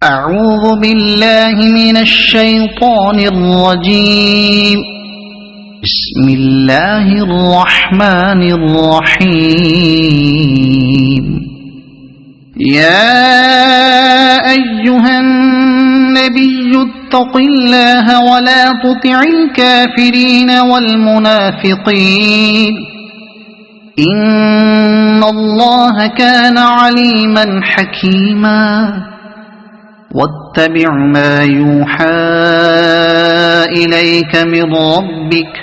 أعوذ بالله من الشيطان الرجيم. بسم الله الرحمن الرحيم. يا أيها النبي اتق الله ولا تطع الكافرين والمنافقين إن الله كان عليما حكيما. واتبع ما يوحى إليك من ربك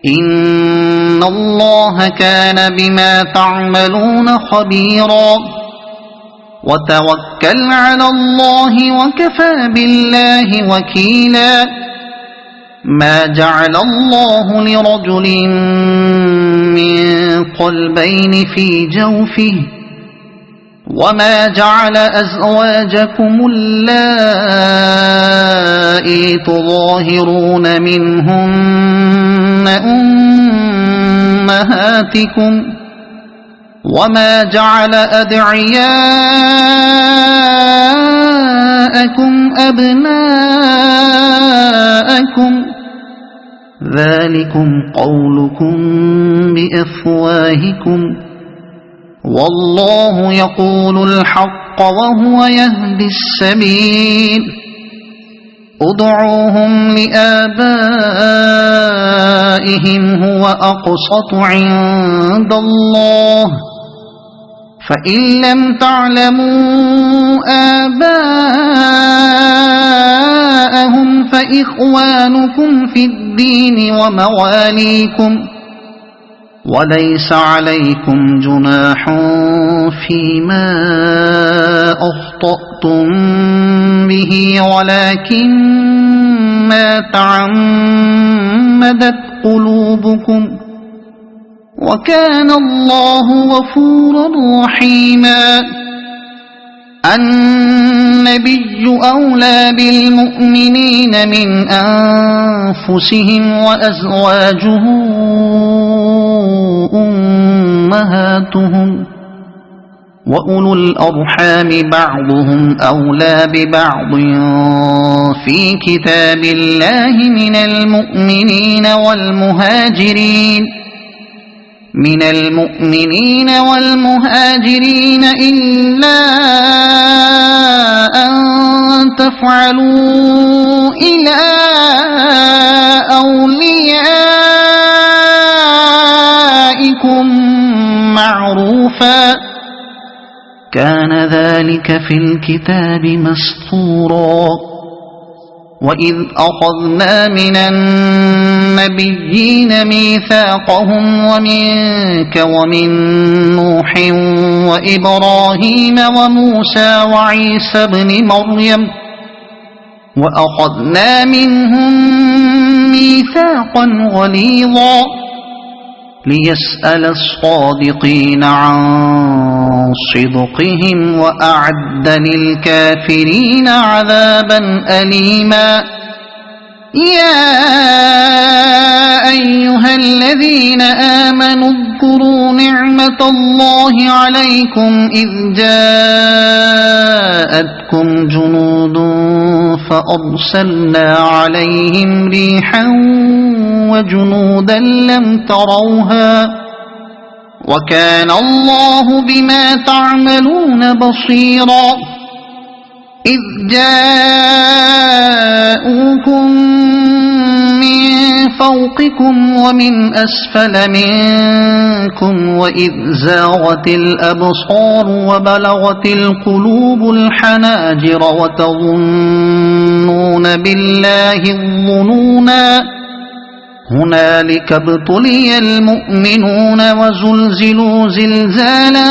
إن الله كان بما تعملون خبيرا. وتوكل على الله وكفى بالله وكيلا. ما جعل الله لرجل من قلبين في جوفه وما جعل أزواجكم اللائي تظاهرون منهن أمهاتكم وما جعل أدعياءكم أبناءكم ذلكم قولكم بأفواهكم والله يقول الحق وهو يهدي السبيل. ادعوهم لآبائهم هو أقسط عند الله فإن لم تعلموا آباءهم فإخوانكم في الدين ومواليكم وليس عليكم جناح فيما أخطأتم به ولكن ما تعمدت قلوبكم وكان الله غفورا رحيما. النبي أولى بالمؤمنين من أنفسهم وأزواجه أمهاتهم وأولو الأرحام بعضهم أولى ببعض في كتاب الله من المؤمنين والمهاجرين إلا أن تفعلوا إلى أوليائكم معروفا كان ذلك في الكتاب مسطورا. وإذ أخذنا من النبيين ميثاقهم ومنك ومن نوح وإبراهيم وموسى وعيسى ابن مريم وأخذنا منهم ميثاقا غليظا ليسأل الصادقين عن صدقهم وأعد للكافرين عذابا أليما. يا أيها الذين آمنوا اذكروا نعمة الله عليكم إذ جاءتكم جنود فأرسلنا عليهم ريحا وجنودا لم تروها وكان الله بما تعملون بصيرا. إذ جاءوكم من فوقكم ومن أسفل منكم وإذ زاغت الأبصار وبلغت القلوب الحناجر وتظنون بالله الظنونا هنالك ابتلي المؤمنون وزلزلوا زلزالا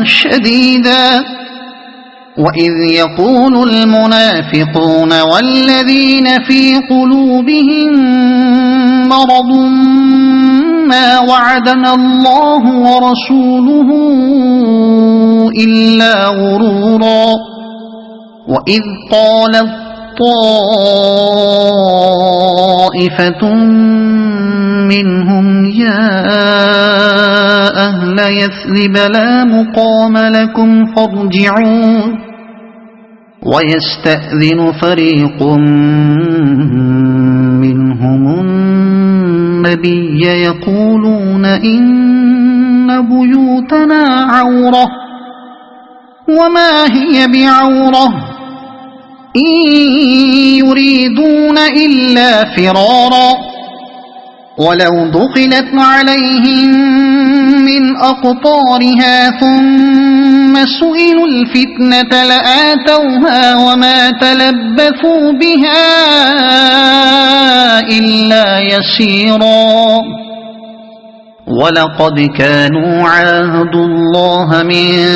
شديدا. وإذ يقول المنافقون والذين في قلوبهم مرض ما وعدنا الله ورسوله إلا غرورا. وإذ قالت طائفة منهم يا أهل يثرب لا مقام لكم فارجعون ويستأذن فريق منهم النبي يقولون إن بيوتنا عورة وما هي بعورة إن يريدون إلا فرارا ولو دخلت عليهم من أقطارها ثم سئلوا الفتنة لآتوها وما تلبثوا بها إلا يسيرا ولقد كانوا عاهدوا الله من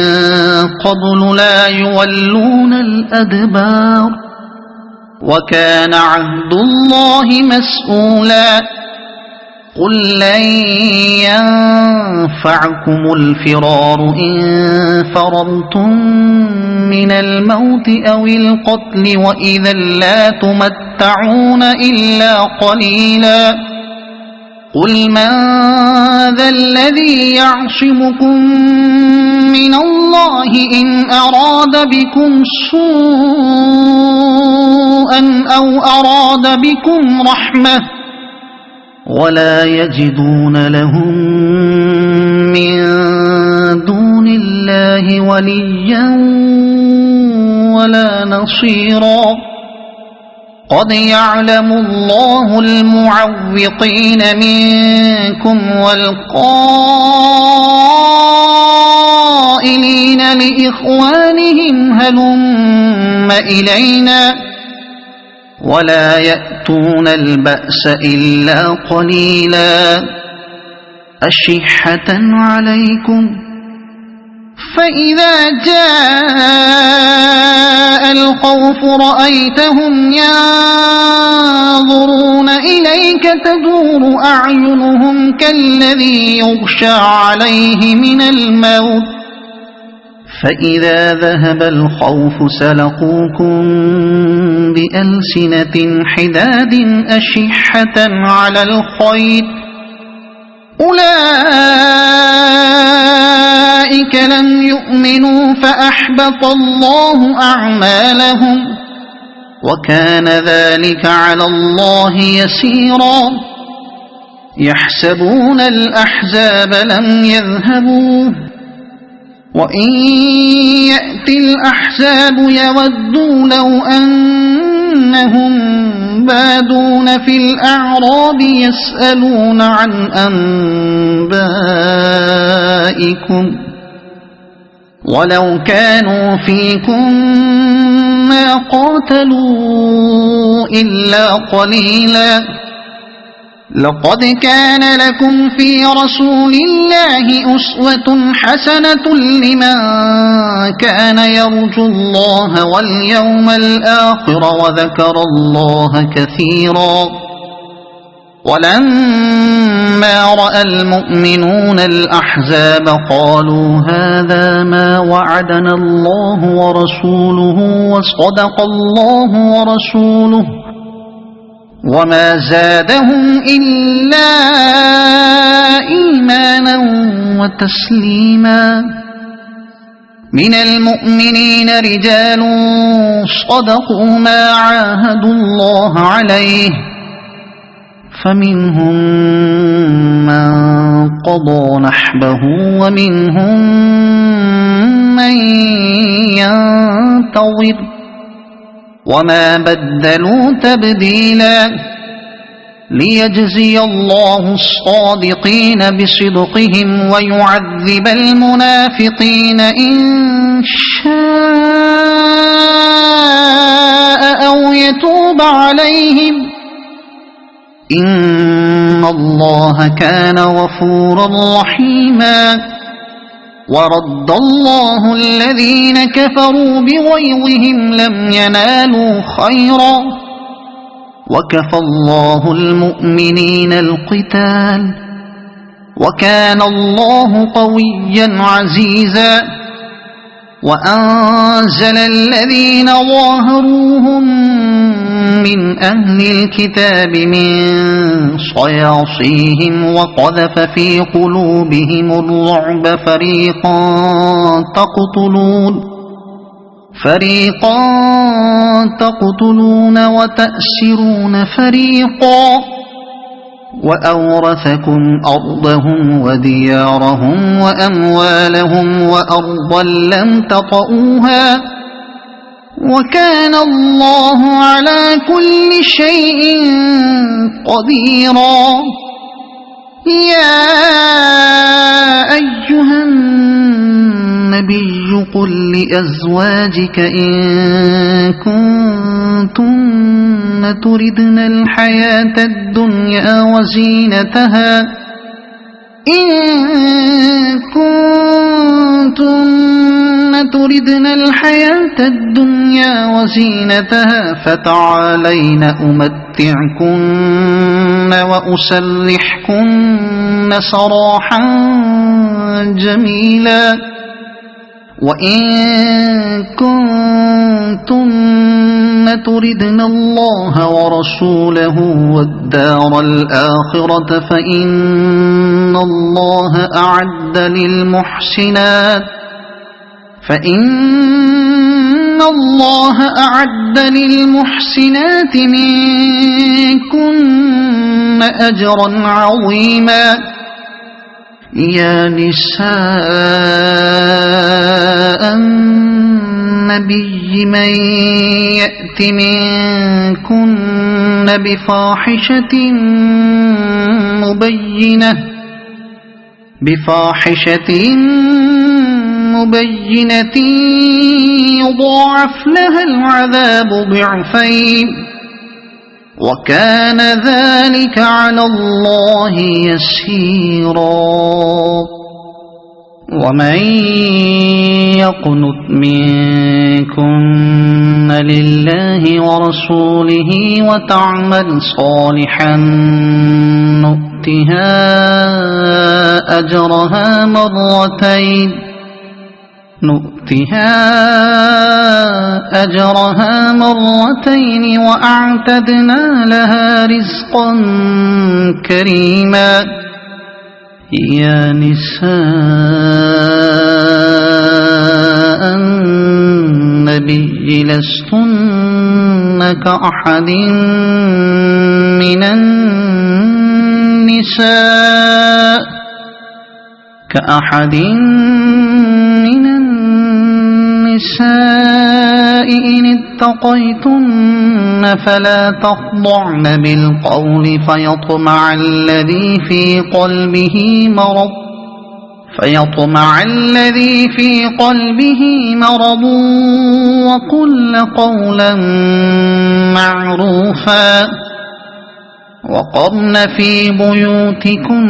قبل لا يولون الأدبار وكان عهد الله مسؤولا قل لن ينفعكم الفرار إن فررتم من الموت أو القتل وإذا لا تمتعون إلا قليلا قل من ذا الذي يعصمكم من الله إن أراد بكم سوءا أو أراد بكم رحمة ولا يجدون لهم من دون الله وليا ولا نصيرا قد يعلم الله المعوقين منكم والقائلين لإخوانهم هلم إلينا ولا يأتون البأس إلا قليلا أشحة عليكم فإذا جاء الخوف رأيتهم ينظرون إليك تدور أعينهم كالذي يغشى عليه من الموت فإذا ذهب الخوف سلقوكم بألسنة حداد أشحة على الخير أولئك لم يؤمنوا فأحبط الله أعمالهم وكان ذلك على الله يسيرا يحسبون الأحزاب لم يذهبوا وإن يأتي الأحزاب يودوا لو أنهم بادون في الأعراب يسألون عن أنبائكم ولو كانوا فيكم ما قاتلوا إلا قليلا لقد كان لكم في رسول الله أسوة حسنة لمن كان يرجو الله واليوم الآخر وذكر الله كثيرا ولما رأى المؤمنون الأحزاب قالوا هذا ما وعدنا الله ورسوله وصدق الله ورسوله وما زادهم إلا إيمانا وتسليما من المؤمنين رجال صدقوا ما عاهدوا الله عليه فمنهم من قضى نحبه ومنهم من ينتظر وما بدلوا تبديلا ليجزي الله الصادقين بصدقهم ويعذب المنافقين إن شاء أو يتوب عليهم إن الله كان غفورا رحيما ورد الله الذين كفروا بغيظهم لم ينالوا خيرا وكفى الله المؤمنين القتال وكان الله قويا عزيزا وأنزل الذين ظاهروهم من أهل الكتاب من صياصيهم وقذف في قلوبهم الرعب فريقا فريقا تقتلون وتأسرون فريقا وأورثكم أرضهم وديارهم وأموالهم وأرضا لم تطئوها وكان الله على كل شيء قديرا يا أيها النبي قل لأزواجك إن كنتن تردن الحياة الدنيا وزينتها فتعالين أمتعكن وأسرحكن سراحا جميلا وإن كنتن تردن الله ورسوله والدار الآخرة فإن الله أعد للمحسنات منكن أجرا عظيما يا نساء النبي من يأت منكن بفاحشة مبينة يضاعف لها العذاب ضعفين وكان ذلك على الله يسيرا ومن يقنت منكن لله ورسوله وتعمل صالحا نؤتها أجرها مرتين وأعتدنا لها رزقا كريما يا نساء النبي لستن كأحد من النساء إن اتقيتن فلا تخضعن بالقول فيطمع الذي في قلبه مرض وقلن قولا معروفا وقرن في بيوتكن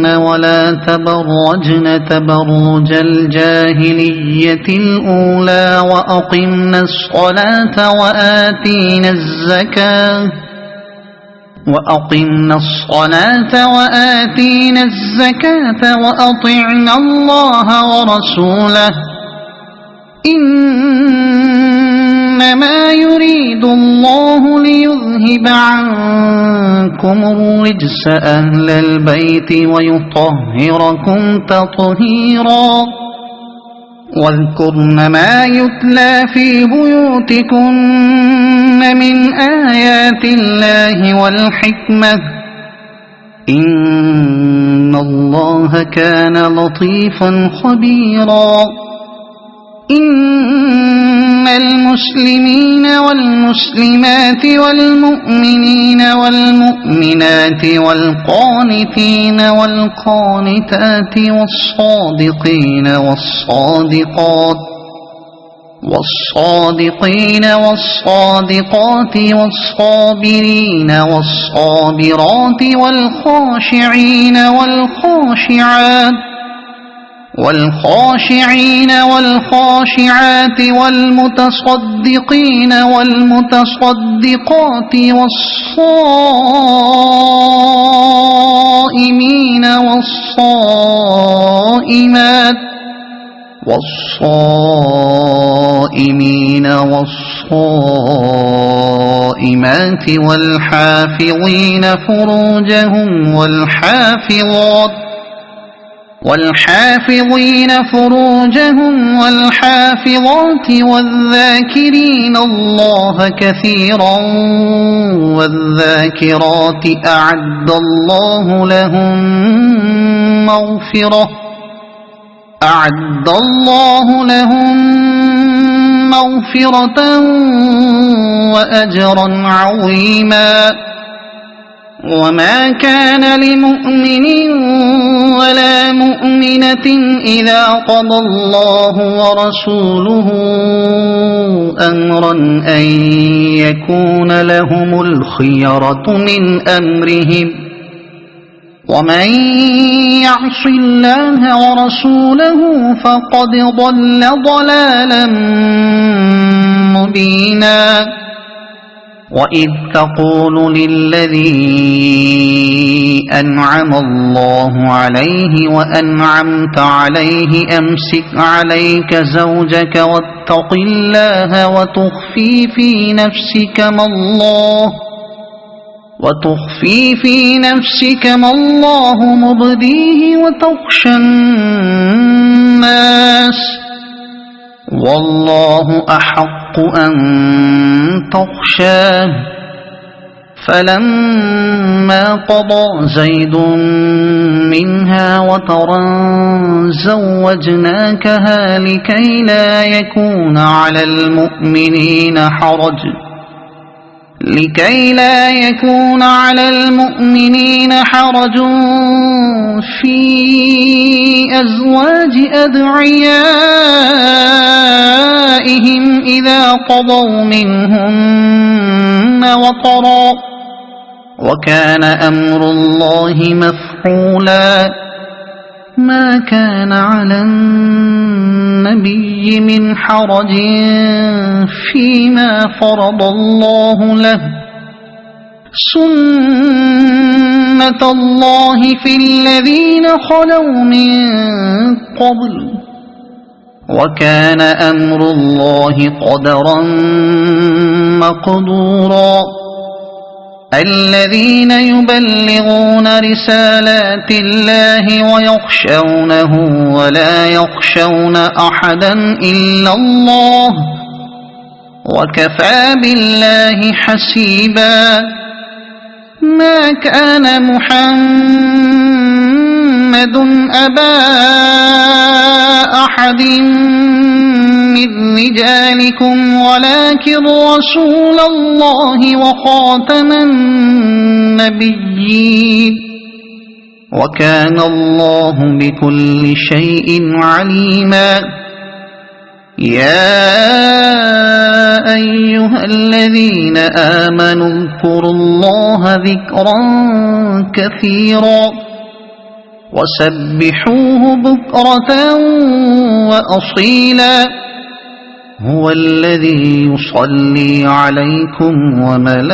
ولا تبرجن تبرج الجاهلية الأولى وأقمن الصلاة وآتينا الزكاة وأطعنا الله ورسوله إنما يريد الله ليذهب عنكم الرجس أهل البيت ويطهركم تطهيرا واذكرن ما يتلى في بيوتكن من آيات الله والحكمة إن الله كان لطيفا خبيرا إن المسلمين والمسلمات والمؤمنين والمؤمنات والقانتين والقانتات والصادقين والصادقات والصابرين والصابرات والخاشعين والخاشعات والمتصدقين والمتصدقات والصائمين والصائمات والحافظين فروجهم والحافظات والحافظين فروجهم والحافظات والذاكرين الله كثيرا والذاكرات أعد الله لهم مغفرة وأجرا عظيما. وما كان لمؤمن ولا مؤمنة إذا قضى الله ورسوله أمرا أن يكون لهم الخيرة من أمرهم ومن يعص الله ورسوله فقد ضل ضلالا مبينا. وإذ تقول للذي أنعم الله عليه وأنعمت عليه أمسك عليك زوجك واتق الله وتخفي في نفسك ما الله مبديه وتخشى الناس والله أحق أن تخشاه. فلما قضى زيد منها وطرا زوجناكها لكي لا يكون على المؤمنين حرج في أزواج أدعيائهم إذا قضوا منهن وطرا وكان أمر الله مفعولا. ما كان على النبي من حرج فيما فرض الله له سنة الله في الذين خلوا من قبل وكان أمر الله قدرا مقدورا. الذين يبلغون رسالات الله ويخشونه ولا يخشون أحدا إلا الله وكفى بالله حسيبا. ما كان محمد أبا أحد من رجالكم ولكن رسول الله وخاتم النبيين وكان الله بكل شيء عليما. يا أيها الذين آمنوا اذكروا الله ذكرا كثيرا وسبحوه بكرة وأصيلا. هو الذي يصلي عليكم وملائكته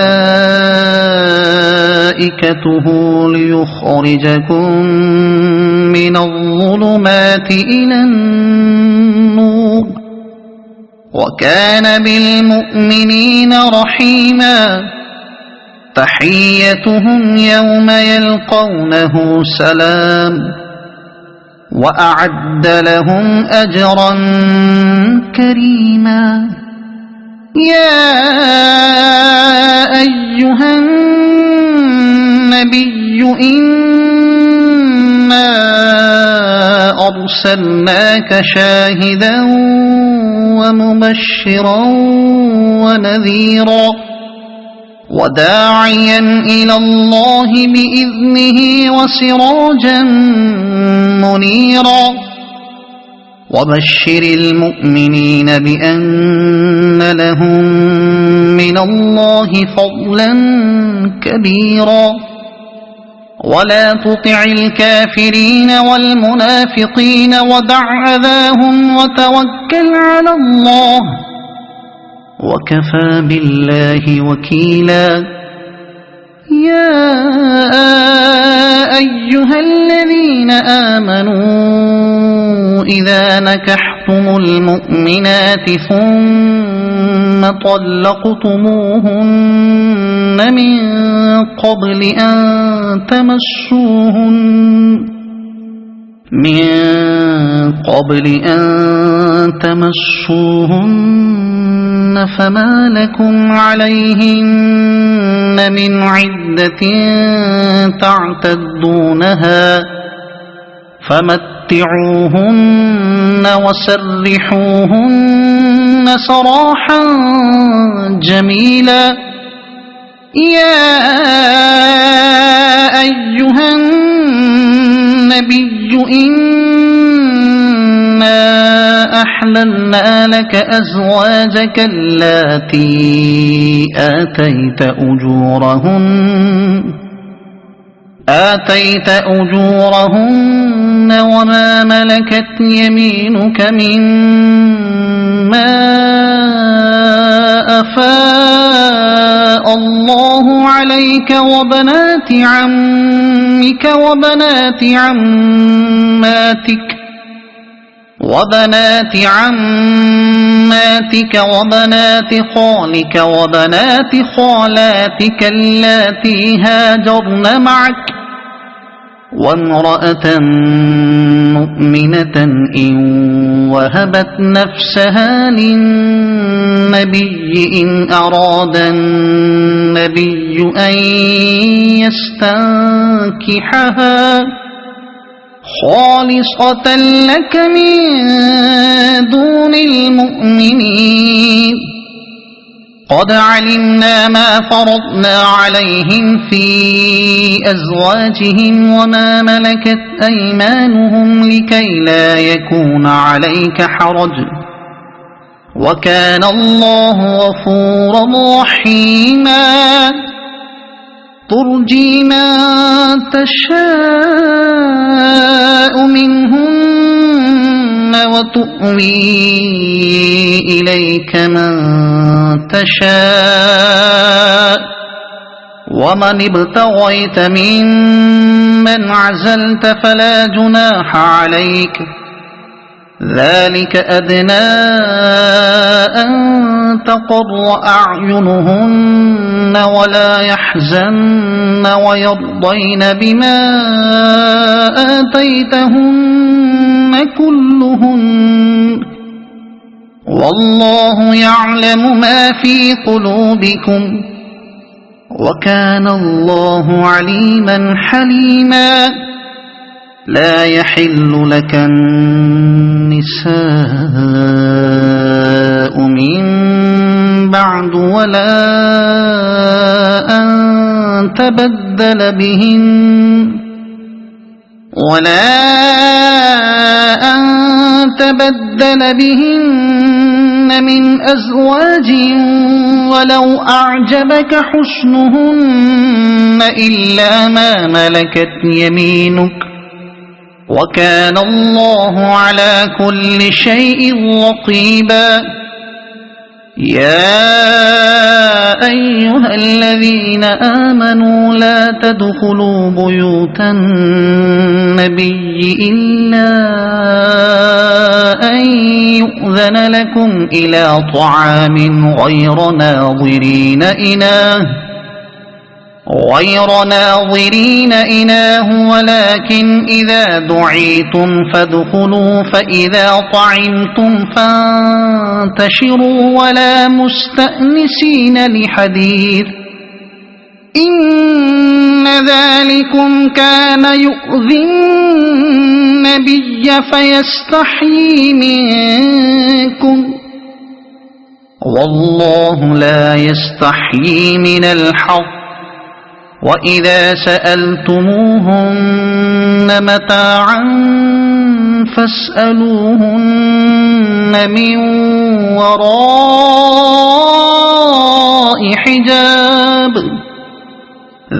ليخرجكم من الظلمات إلى النور وكان بالمؤمنين رحيما. تحيتهم يوم يلقونه سلام وأعد لهم أجرا كريما. يا أيها النبي إنا أرسلناك شاهدا ومبشرا ونذيرا وداعيا إلى الله بإذنه وسراجا منيرا. وبشر المؤمنين بأن لهم من الله فضلا كبيرا. ولا تطع الكافرين والمنافقين ودع أذاهم وتوكل على الله وكفى بالله وكيلا. يا أيها الذين آمنوا إذا نكحتم المؤمنات ثم طلقتموهن من قبل أن تمسوهن من قبل أن تمسوهن فما لكم عليهن من عدة تعتدونها فمتعوهن وسرحوهن سراحا جميلا يا أيها النبي إنا أحللنا لك أزواجك اللاتي آتيت أجورهن وما ملكت يمينك مما أفاء الله عليك وبنات عمك وبنات عماتك وبنات خالك وبنات خالاتك اللاتي هاجرن معك وامرأة مؤمنة إن وهبت نفسها للنبي إن أراد النبي أن يستنكحها خالصة لك من دون المؤمنين قد علمنا ما فرضنا عليهم في أزواجهم وما ملكت أيمانهم لكي لا يكون عليك حرج وكان الله غفورا رحيما ترجي من تشاء منهن وتؤوي إليك من تشاء ومن ابتغيت ممن عزلت فلا جناح عليك ذلك أدنى أن تقر أعينهن ولا يحزن ويرضين بما آتيتهن كلهن والله يعلم ما في قلوبكم وكان الله عليما حليما لا يحل لك النساء من بعد ولا أن تبدل بهن من أزواج ولو أعجبك حسنهن إلا ما ملكت يمينك وكان الله على كل شيء رقيبا يا أيها الذين آمنوا لا تدخلوا بيوت النبي إلا أن يؤذن لكم إلى طعام غير ناظرين إناه ولكن إذا دعيتم فادخلوا فإذا طعمتم فانتشروا ولا مستأنسين لحديث إن ذلكم كان يؤذي النبي فيستحيي منكم والله لا يستحيي من الحق وإذا سألتموهن متاعا فاسألوهن من وراء حجاب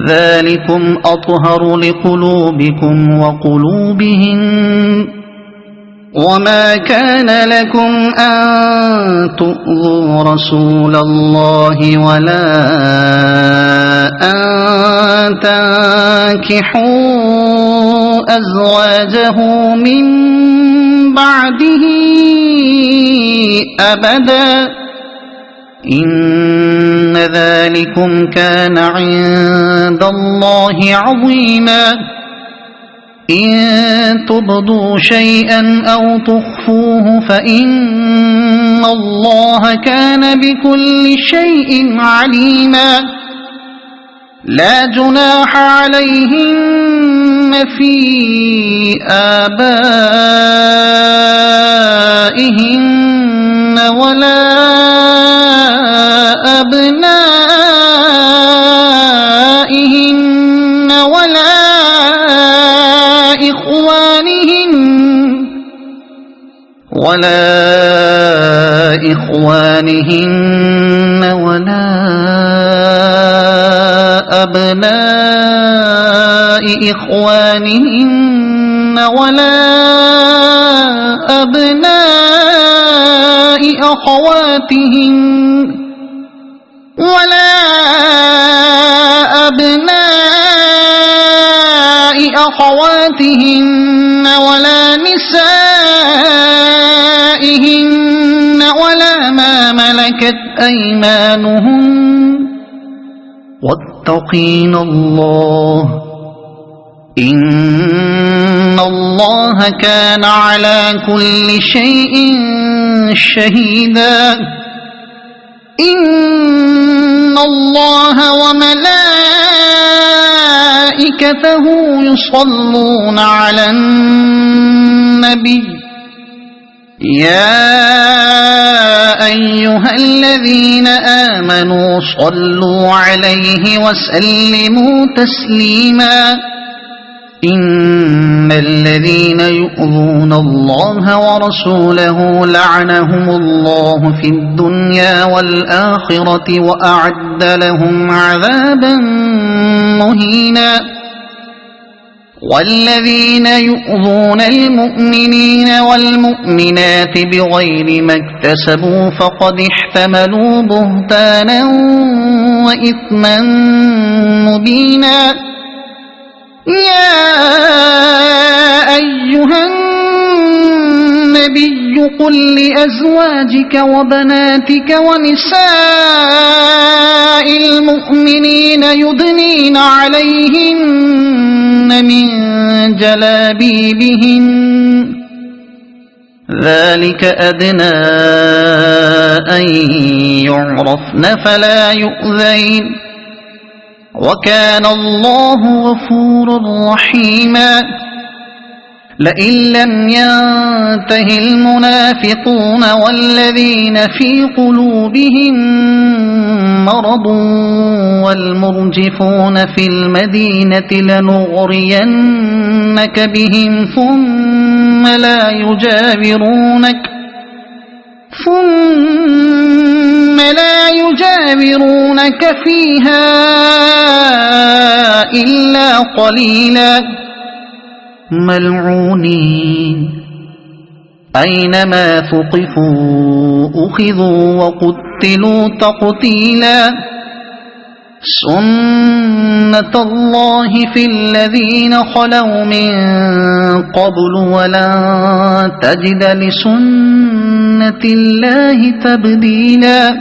ذلكم أطهر لقلوبكم وقلوبهن وما كان لكم أن تؤذوا رسول الله ولا أن تنكحوا أزواجه من بعده أبدا إن ذلكم كان عند الله عظيما إن تبدوا شيئا أو تخفوه فإن الله كان بكل شيء عليما لا جناح عليهن في آبائهن ولا أبنائهن ولا إخوانهن ولا أبناء إخوانهن ولا أبناء أخواتهن ولا أبناء أخواتهن ولا نسائهن ولا ما ملكت أيمانهن واتقين الله إن الله كان على كل شيء شهيدا إن الله وملائكته يصلون على النبي يا أيها الذين آمنوا صلوا عليه وسلموا تسليما إن الذين يؤذون الله ورسوله لعنهم الله في الدنيا والآخرة وأعد لهم عذابا مهينا والذين يؤذون المؤمنين والمؤمنات بغير ما اكتسبوا فقد احتملوا بهتانا وإثما مبينا يا أيها النبي قل لأزواجك وبناتك ونساء المؤمنين يدنين عليهن من جلابيبهن ذلك أدنى أن يعرفن فلا يؤذين وكان الله غفورا رحيما لئن لم ينته المنافقون والذين في قلوبهم مرض والمرجفون في المدينة لنغرينك بهم ثم لا يجاورونك فيها إلا قليلا ملعونين أينما ثقفوا أخذوا وقتلوا تقتيلا سنة الله في الذين خلوا من قبل ولن تجد لسنة الله تبديلا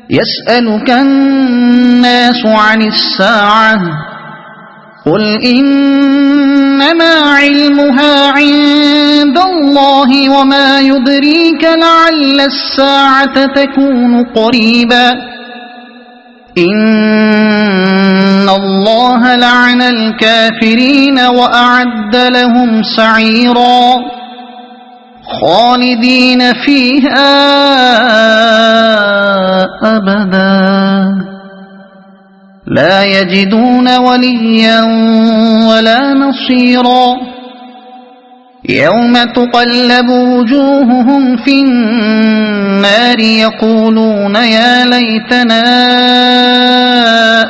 يسألك الناس عن الساعة قل إنما علمها عند الله وما يدريك لعل الساعة تكون قريبا إن الله لعن الكافرين وأعد لهم سعيرا خالدين فيها أبدا لا يجدون وليا ولا نصيرا يوم تقلب وجوههم في النار يقولون يا ليتنا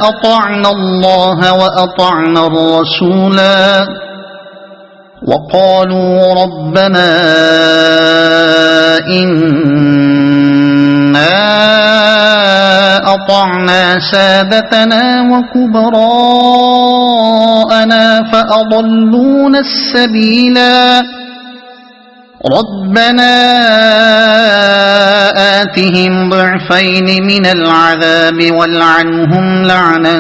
أطعنا الله وأطعنا الرسولا وقالوا ربنا إنا أطعنا سادتنا وكبراءنا فأضلونا السبيلا ربنا آتهم ضعفين من العذاب والعنهم لعنا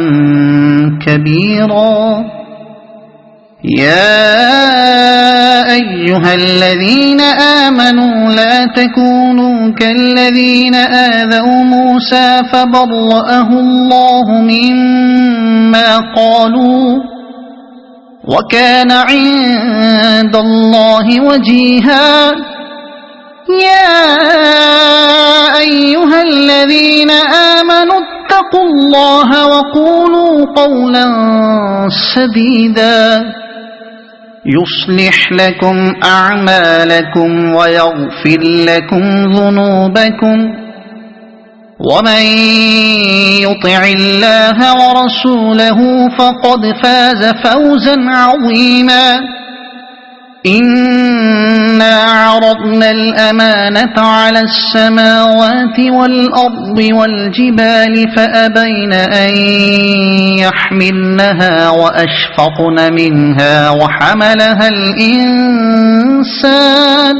كبيرا يا أيها الذين آمنوا لا تكونوا كالذين آذوا موسى فبرأه الله مما قالوا وكان عند الله وجيها يا أيها الذين آمنوا اتقوا الله وقولوا قولا سديدا يصلح لكم أعمالكم ويغفر لكم ذنوبكم ومن يطع الله ورسوله فقد فاز فوزا عظيما إنا عرضنا الأمانة على السماوات والأرض والجبال فأبين أن يحملنها وأشفقن منها وحملها الإنسان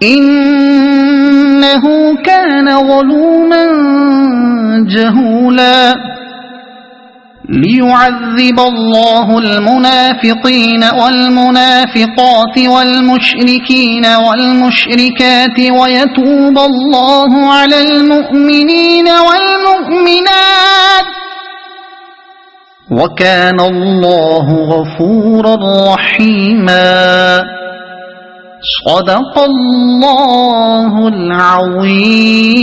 إنه كان ظلوما جهولا ليعذب الله المنافقين والمنافقات والمشركين والمشركات ويتوب الله على المؤمنين والمؤمنات وكان الله غفورا رحيما صدق الله العظيم.